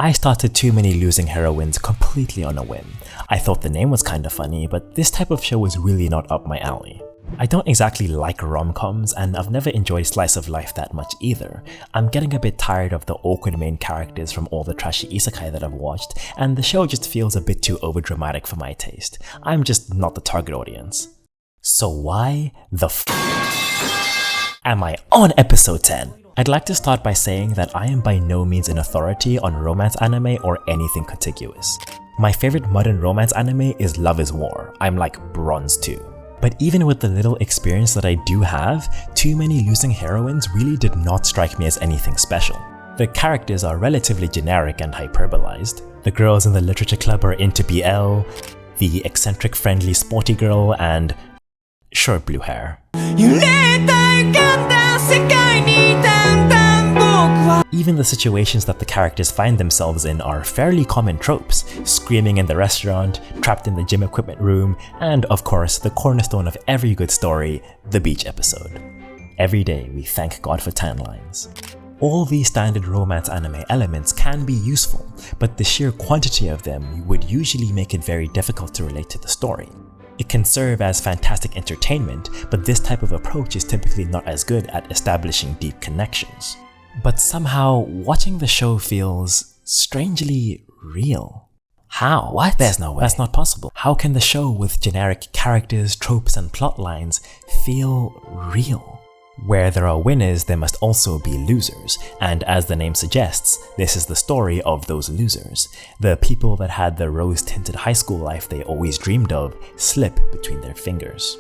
I started Too Many Losing Heroines completely on a whim. I thought the name was kinda funny, but this type of show was really not up my alley. I don't exactly like rom-coms, and I've never enjoyed slice of life that much either. I'm getting a bit tired of the awkward main characters from all the trashy isekai that I've watched, and the show just feels a bit too overdramatic for my taste. I'm just not the target audience. So why the f am I on episode 10? I'd like to start by saying that I am by no means an authority on romance anime or anything contiguous. My favorite modern romance anime is Love is War. I'm like bronze 2. But even with the little experience that I do have, Too Many Losing Heroines really did not strike me as anything special. The characters are relatively generic and hyperbolized. The girls in the literature club are into BL, the eccentric friendly sporty girl, and short blue hair. Even the situations that the characters find themselves in are fairly common tropes: screaming in the restaurant, trapped in the gym equipment room, and of course the cornerstone of every good story, the beach episode. Every day we thank God for tan lines. All these standard romance anime elements can be useful, but the sheer quantity of them would usually make it very difficult to relate to the story. It can serve as fantastic entertainment, but this type of approach is typically not as good at establishing deep connections. But somehow, watching the show feels strangely real. How? What? There's no way. That's not possible. How can the show with generic characters, tropes, and plot lines feel real? Where there are winners, there must also be losers, and as the name suggests, this is the story of those losers. The people that had the rose-tinted high school life they always dreamed of slip between their fingers.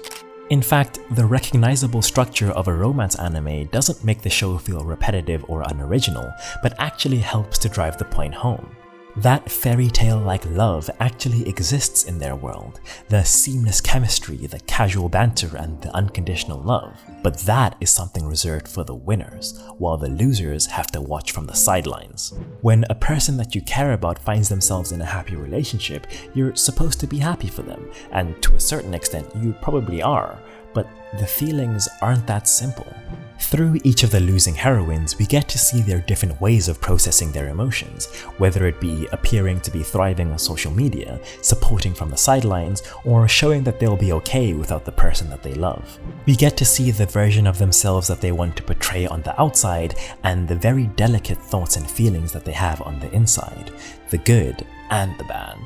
In fact, the recognizable structure of a romance anime doesn't make the show feel repetitive or unoriginal, but actually helps to drive the point home. That fairy tale-like love actually exists in their world, the seamless chemistry, the casual banter, and the unconditional love. But that is something reserved for the winners, while the losers have to watch from the sidelines. When a person that you care about finds themselves in a happy relationship, you're supposed to be happy for them, and to a certain extent you probably are, but the feelings aren't that simple. Through each of the losing heroines, we get to see their different ways of processing their emotions, whether it be appearing to be thriving on social media, supporting from the sidelines, or showing that they'll be okay without the person that they love. We get to see the version of themselves that they want to portray on the outside, and the very delicate thoughts and feelings that they have on the inside, the good and the bad.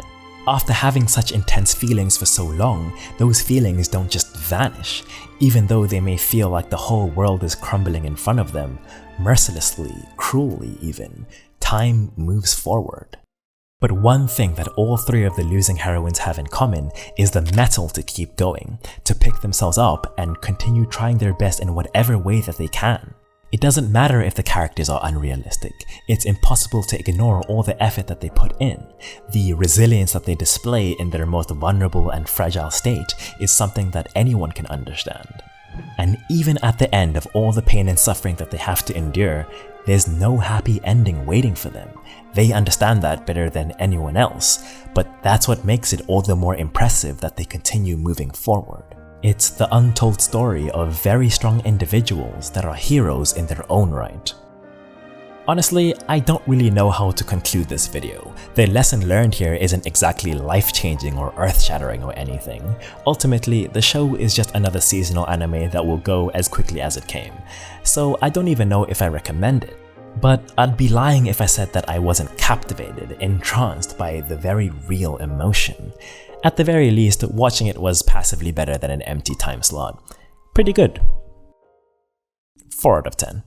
After having such intense feelings for so long, those feelings don't just vanish. Even though they may feel like the whole world is crumbling in front of them, mercilessly, cruelly even, time moves forward. But one thing that all three of the losing heroines have in common is the mettle to keep going, to pick themselves up and continue trying their best in whatever way that they can. It doesn't matter if the characters are unrealistic. It's impossible to ignore all the effort that they put in. The resilience that they display in their most vulnerable and fragile state is something that anyone can understand. And even at the end of all the pain and suffering that they have to endure, there's no happy ending waiting for them. They understand that better than anyone else, but that's what makes it all the more impressive that they continue moving forward. It's the untold story of very strong individuals that are heroes in their own right. Honestly, I don't really know how to conclude this video. The lesson learned here isn't exactly life-changing or earth-shattering or anything. Ultimately, the show is just another seasonal anime that will go as quickly as it came, so I don't even know if I recommend it. But I'd be lying if I said that I wasn't captivated, entranced by the very real emotion. At the very least, watching it was passively better than an empty time slot. Pretty good. 4 out of 10.